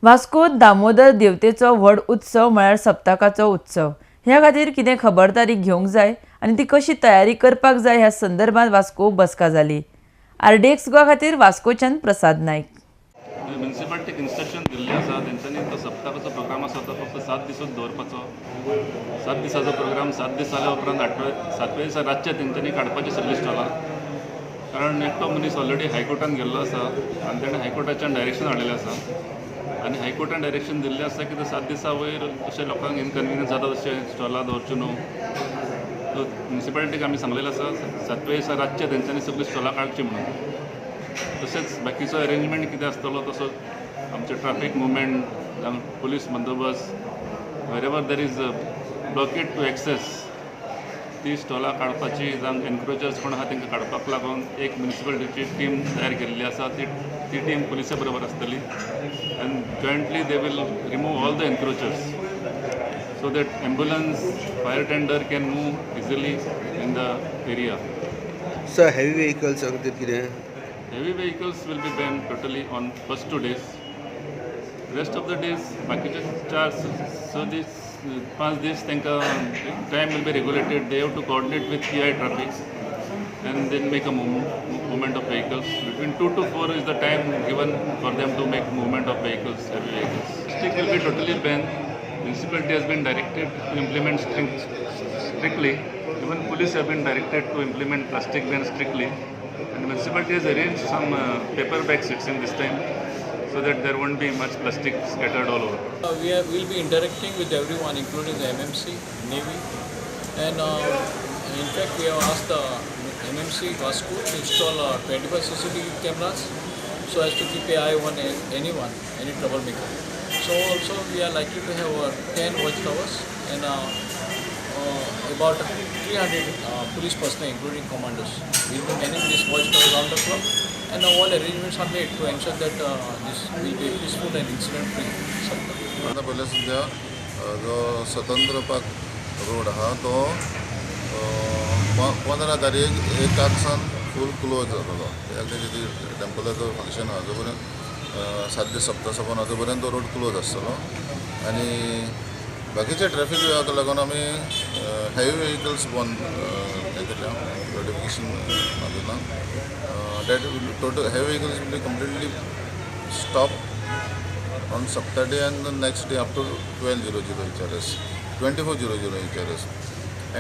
वास्कोत दामोदर देवतेचो व्हड उत्सव म्हळ्यार सप्तकाचो उत्सव. ह्या खातीर कितें खबरदारी घेवंक जाय आनी ती कशी तयारी करपाक जाय ह्या संदर्भात वास्को बसका जाली. आरडीएक्स गोवा खातीर वास्कोच्यान प्रसाद नायक. म्युनिसिपालिटीक इन्स्ट्रक्शन दिल्लें आसा तेंच्यांनी तो सप्तकाचो प्रोग्राम आसा तो फक्त 7 दिसूच दवरपाचो. 7 दिसाचो प्रोग्राम 7 दीस जाल्या उपरांत 7व्या दिसा रातचे तेंच्यांनी काडपाची सगळी स्टॉलां. कारण एकटो मनीस ऑलरेडी हायकोर्टान गेल्लो आसा आनी ताणें हायकोर्टाच्यान डायरेक्शन हाडिल्लें आसा आनी हायकोर्टान डायरेक्शन दिल्लें आसा की 7 दिसा वयर अशें लोकांक इनकन्विनियन्स जाता तशें स्टॉलां दवरच्यो न्हू. सो म्युनिसिपालिटीक आमी सांगलेलें आसा 7व्या दिसा रातचे तेंच्यांनी सगळीं स्टॉलां काडची म्हणून. तशेंच बाकीचो अरेंजमेंट कितें आसतलो तसो आमचे ट्रॅफीक मुवमेंट जावं पुलीस बंदोबस्त wherever there is blockade to access ती स्टॉलां काडपाची जावं एनक्रोचर्स कोण आसा तांकां काडपाक लागून एक म्युनिसिपालिटीची टीम तयार केल्ली आसा. ती टीम पुलिसा बरोबर आसतली आनी jointly they will remove all the encroachers so that ambulance fire tender can move easily in the area. Sir heavy vehicles खातीर कितें? Heavy vehicles will be banned totally on first 2 days. Rest of the days, बाकीचे 4 so this 5 days तांकां time will be regulated. They have to coordinate with PI traffic and then make a movement of vehicles. Between 2 to 4 is the time given for them to make movement of vehicles, heavy vehicles. Plastic will be totally banned. Municipality has been directed to implement strictly. Even police have been directed to implement plastic ban strictly. And the municipality has arranged some paper bag system this time so that there won't be much plastic scattered all over. We'll be interacting with everyone, including the MMC, Navy, and in fact we have asked the MMC Vasco to install 25 CCTV cameras so as to keep an eye on anyone, any troublemaker. So also we are likely to have 10 watch towers and about 300 police personnel, including commandos. We will be managing this watch tower around the clock, and all arrangements are made to ensure that this will be peaceful and incident-free. आता पयले सद्या जो स्वतंत्र park road आहा तो 15 तारीख 1 फूल close जातलो. तेजे टेम्पलाचो फंक्शन आहा जो पर्यंत 7 दीस सप्ता सोंपोन हाजो पर्यंत तो रोड क्लोज आसतलो. आनी बाकीचे ट्रॅफिक हाका लागून आमी हेवी व्हेकल्स बंद केल्या नोटिफिकेशन मागितलां. That total heavy vehicles will be completely stop on Saturday and the next day up to 12:00 HRS, 24:00 HRS,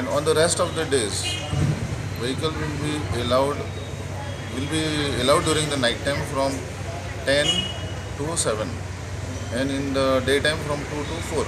and on the rest of the days, vehicle will be allowed during the night time from 10 to 7, and in the daytime from 2 to 4.